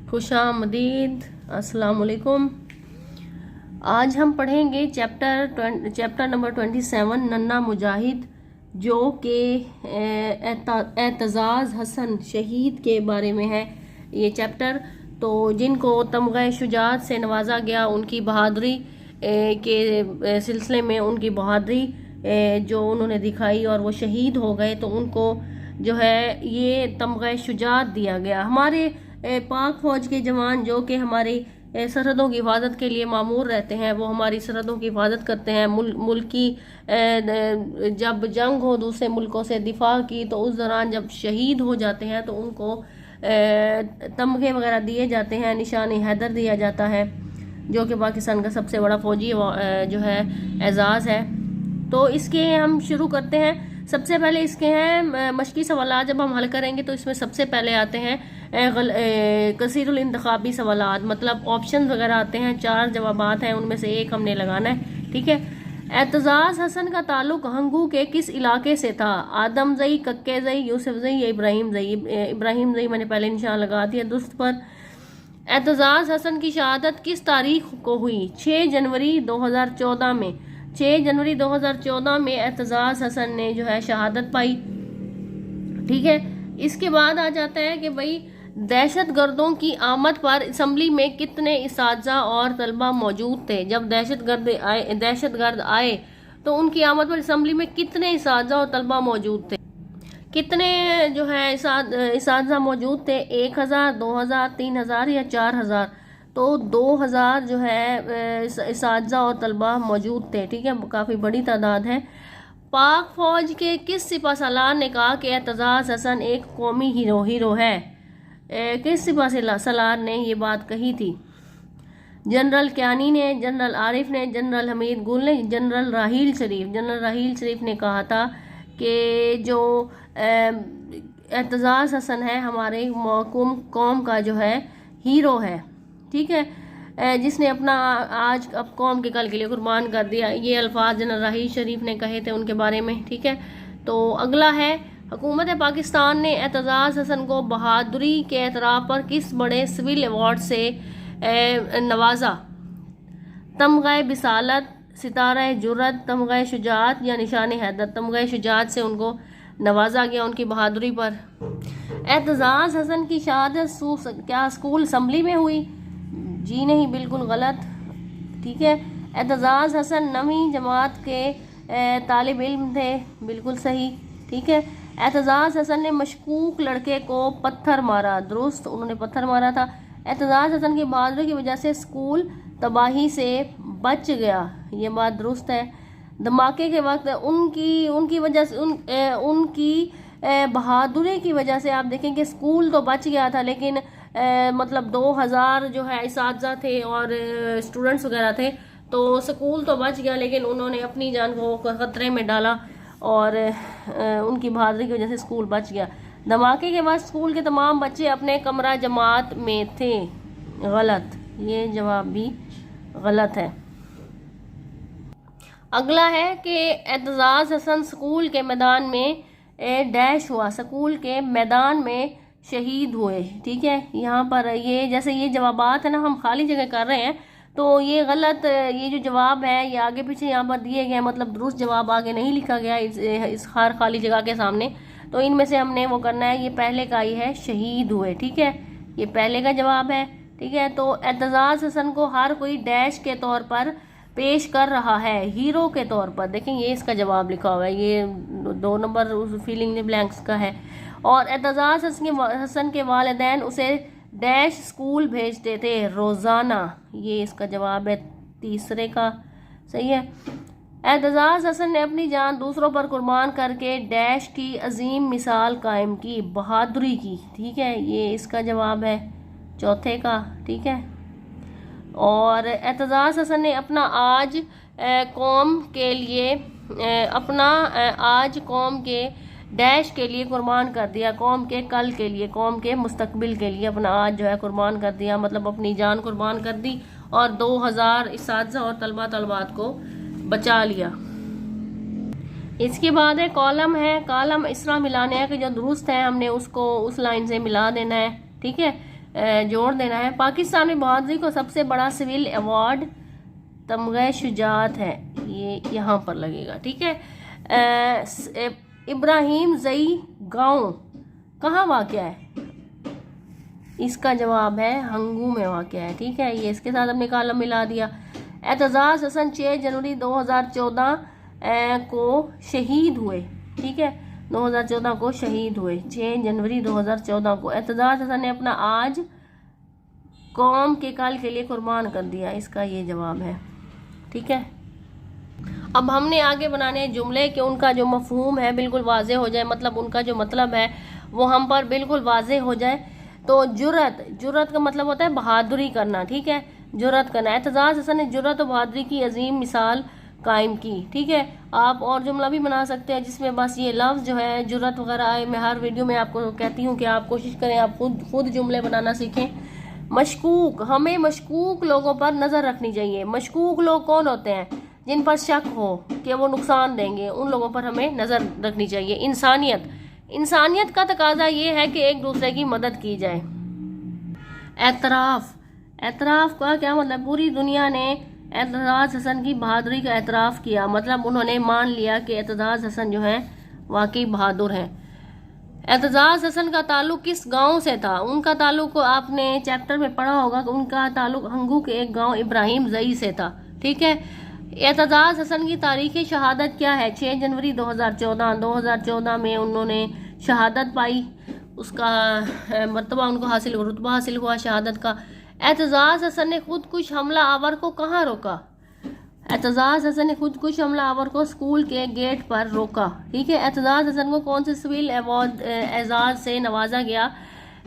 खुशामदीद, अस्सलाम वालेकुम। आज हम पढ़ेंगे चैप्टर नंबर 27 नन्ना मुजाहिद, जो कि एतजाज़ हसन शहीद के बारे में है ये चैप्टर। तो जिनको तमग़े शुजात से नवाजा गया, उनकी बहादुरी के सिलसिले में उनकी बहादुरी जो उन्होंने दिखाई और वो शहीद हो गए, तो उनको जो है ये तमग़े शुजात दिया गया। हमारे पाक फौज के जवान जो कि हमारी सरहदों की हिफाजत के लिए मामूर रहते हैं, वो हमारी सरहदों की हिफाजत करते हैं। मुल्क की जब जंग हो दूसरे मुल्कों से दिफा की, तो उस दौरान जब शहीद हो जाते हैं तो उनको तमगे वगैरह दिए जाते हैं, निशान हैदर दिया जाता है, जो कि पाकिस्तान का सबसे बड़ा फौजी जो है एजाज़ है। तो इसके हम शुरू करते हैं। सबसे पहले इसके हैं मशकी सवाल। जब हम हल करेंगे तो इसमें सबसे पहले आते हैं कसीरुल इंतखाबी सवालात, मतलब ऑप्शन वगैरह आते हैं। 4 जवाबात हैं, उनमें से एक हमने लगाना है, ठीक है। एतजाज़ हसन का ताल्लुक हंगू के किस इलाके से था? आदम जई, कक्के जई, यूसुफ जई या इब्राहिम जई? इब्राहिम जई मैंने पहले निशान लगा दिया दुरुस्त पर। एतजाज़ हसन की शहादत किस तारीख को हुई? 6 जनवरी 2014 में। 6 जनवरी 2014 में एतजाज़ हसन ने जो है शहादत पाई, ठीक है। इसके बाद आ जाता है कि भाई दहशत गर्दों की आमद पर असम्बली में कितने इसातिज़ा और तलबा मौजूद थे? जब दहशत गर्द आए तो उनकी आमद पर असम्बली में कितने इसातिज़ा और तलबा मौजूद थे? कितने जो है इसातिज़ा मौजूद थे? 1000, 2000, 3000 या 4000? तो 2000 जो है इसातिज़ा और तलबा मौजूद थे, ठीक है। काफ़ी बड़ी तादाद है। पाक फौज के किस सिपहसालार ने कहा कि एतजाज़ हसन एक कौमी हीरो है? किस सिपहसालार ने ये बात कही थी? जनरल क्यानी ने, जनरल आरिफ ने, जनरल हमीद गुल ने, जनरल राहील शरीफ? जनरल राहील शरीफ ने कहा था कि जो एतजाज़ हसन है हमारे कौम का जो है हीरो है, ठीक है, जिसने अपना आज अब कौम के कल के लिए कुर्बान कर दिया। ये अल्फाज जनरल राहील शरीफ ने कहे थे उनके बारे में, ठीक है। तो अगला है, हुकूमत पाकिस्तान ने एतजाज़ हसन को बहादुरी के एतराफ़ पर किस बड़े सिविल अवार्ड से नवाजा? तमग़े बिसालत, सितारा जुर्रत, तमग़े शुजात या निशान हैदर? तमग़े शुजात से उनको नवाजा गया उनकी बहादुरी पर। एतजाज़ हसन की शहादत क्या स्कूल असम्बली में हुई? जी नहीं, बिल्कुल गलत, ठीक है। एतजाज़ हसन 9वीं जमात के तालिब इल्म थे, बिल्कुल सही, ठीक है। एतजाज़ हसन ने मशकूक लड़के को पत्थर मारा, दुरुस्त, उन्होंने पत्थर मारा था। एतजाज़ हसन की बहादुरी की वजह से स्कूल तबाही से बच गया, ये बात दुरुस्त है। धमाके के वक्त उनकी वजह से उनकी बहादुरी की वजह से आप देखें कि स्कूल तो बच गया था, लेकिन मतलब 2000 जो है इसातिज़ा थे और स्टूडेंट्स वगैरह थे, तो स्कूल तो बच गया, लेकिन उन्होंने अपनी जान को खतरे में डाला और उनकी बहादुरी की वजह से स्कूल बच गया। धमाके के बाद स्कूल के तमाम बच्चे अपने कमरा जमात में थे, गलत, ये जवाब भी गलत है। अगला है कि एतजाज़ हसन स्कूल के मैदान में डैश हुआ, स्कूल के मैदान में शहीद हुए, ठीक है। यहाँ पर ये जैसे ये जवाबात है ना, हम खाली जगह कर रहे हैं, तो ये गलत, ये जो जवाब है ये आगे पीछे यहाँ पर दिए गए, मतलब दुरुस्त जवाब आगे नहीं लिखा गया इस हर खाली जगह के सामने। तो इनमें से हमने वो करना है, ये पहले का ही है, शहीद हुए, ठीक है, ये पहले का जवाब है, ठीक है। तो एतजाज़ हसन को हर कोई डैश के तौर पर पेश कर रहा है, हीरो के तौर पर। देखें ये इसका जवाब लिखा हुआ है, ये 2 नंबर उस फीलिंग ब्लैंक्स का है। और एतजाज़ हसन के वालिदैन उसे डैश स्कूल भेजते थे रोज़ाना, ये इसका जवाब है तीसरे का, सही है। एतजाज़ हसन ने अपनी जान दूसरों पर कुर्बान करके डैश की अजीम मिसाल कायम की, बहादुरी की, ठीक है, ये इसका जवाब है चौथे का, ठीक है। और एतजाज़ हसन ने अपना आज कौम के लिए आज कौम के डैश के लिए कुर्बान कर दिया, कौम के कल के लिए, कौम के मुस्तकबिल के लिए अपना आज जो है कुर्बान कर दिया, मतलब अपनी जान कुर्बान कर दी और 2000 इसातिज़ा और तलबात को बचा लिया। इसके बाद है कॉलम कॉलम इसरा मिलाने हैं कि जो दुरुस्त है हमने उसको उस लाइन से मिला देना है, ठीक है। जोड़ देना है। पाकिस्तान में बहादुरी को सबसे बड़ा सिविल अवार्ड तमग़े शुजात है, ये यहाँ पर लगेगा, ठीक है। इब्राहिम ज़ई गांव कहाँ वाक़या है? इसका जवाब है हंगू में वाक़या है, ठीक है। ये इसके साथ हमने कॉलम मिला दिया। एतजाज़ हसन 6 जनवरी 2014 को शहीद हुए, ठीक है, 2014 को शहीद हुए, 6 जनवरी 2014 को। एतजाज़ हसन ने अपना आज कौम के कल के लिए कुर्बान कर दिया, इसका ये जवाब है, ठीक है। अब हमने आगे बनाने हैं जुमले कि उनका जो मफहूम है बिल्कुल वाज़े हो जाए, मतलब उनका जो मतलब है वो हम पर बिल्कुल वाज़े हो जाए। तो जुर्रत का मतलब होता है बहादुरी करना, ठीक है, जुर्रत करना। एतजाज़ हसन ने जुर्रत और बहादुरी की अजीम मिसाल कायम की, ठीक है। आप और जुमला भी बना सकते हैं जिसमें बस ये लफ्ज़ जो है जुर्रत वगैरह आए। मैं हर वीडियो में आपको कहती हूँ कि आप कोशिश करें आप खुद जुमले बनाना सीखें। मशकूक, हमें मशकूक लोगों पर नज़र रखनी चाहिए। मशकूक लोग कौन होते हैं? जिन पर शक हो कि वो नुकसान देंगे, उन लोगों पर हमें नज़र रखनी चाहिए। इंसानियत का तकाजा ये है कि एक दूसरे की मदद की जाए। एतराफ़ का क्या मतलब? पूरी दुनिया ने एतजाज़ हसन की बहादुरी का एतराफ़ किया, मतलब उन्होंने मान लिया कि एतजाज़ हसन जो है वाकई बहादुर हैं। एतजाज़ हसन का ताल्लुक़ किस गांव से था? उनका ताल्लुक़ आपने चैप्टर में पढ़ा होगा कि उनका ताल्लुक़ हंगू के एक गांव इब्राहिम ज़ई से था, ठीक है। एतजाज़ हसन की तारीख़ शहादत क्या है? 6 जनवरी 2014 में उन्होंने शहादत पाई, उसका मर्तबा उनको हासिल हुआ, रुतबा हासिल हुआ शहादत का। एतजाज़ हसन ने खुदकुश हमला आवर को कहाँ रोका? एतजाज़ हसन ने खुदकुश हमला आवर को स्कूल के गेट पर रोका, ठीक है। एतजाज़ हसन को कौन से सिविल एजाज़ से नवाजा गया?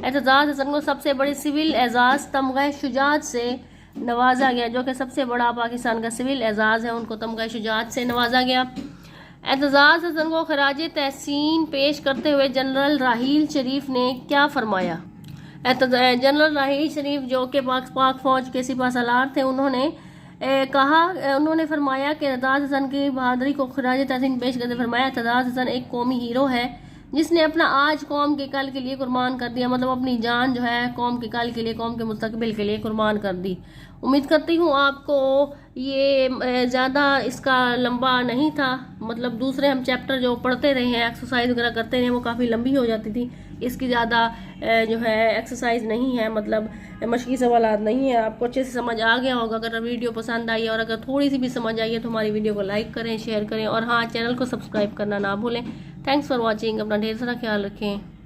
एतजाज़ हसन को सबसे बड़े सिविल एजाज़ तमग़े शुजात से नवाजा गया, जो कि सबसे बड़ा पाकिस्तान का सिविल एजाज़ है, उनको तमग़े शुजात से नवाजा गया। एतजाज़ हसन को खराज तहसीन पेश करते हुए जनरल राहील शरीफ ने क्या फरमाया? जनरल राहील शरीफ जो कि पाक फ़ौज के सिपह सालार थे, उन्होंने फरमाया कि एतजाज़ हसन की बहादुरी को खराज तहसीन पेश करते फरमाया, एतजाज़ हसन एक कौमी हीरो है जिसने अपना आज कौम के कल के लिए कुर्बान कर दिया, मतलब अपनी जान जो है कौम के कल के लिए, कौम के मुस्तकबिल के लिए कुर्बान कर दी। उम्मीद करती हूँ आपको ये ज़्यादा इसका लंबा नहीं था, मतलब दूसरे हम चैप्टर जो पढ़ते रहे हैं, एक्सरसाइज वगैरह करते रहे, वो काफ़ी लंबी हो जाती थी। इसकी ज़्यादा जो है एक्सरसाइज नहीं है, मतलब मशक़ी सवालात नहीं है। आपको अच्छे से समझ आ गया होगा। अगर वीडियो पसंद आई और अगर थोड़ी सी भी समझ आई है तो हमारी वीडियो को लाइक करें, शेयर करें और हाँ, चैनल को सब्सक्राइब करना ना भूलें। Thanks for watching. अपना ढेर सारा ख्याल रखें।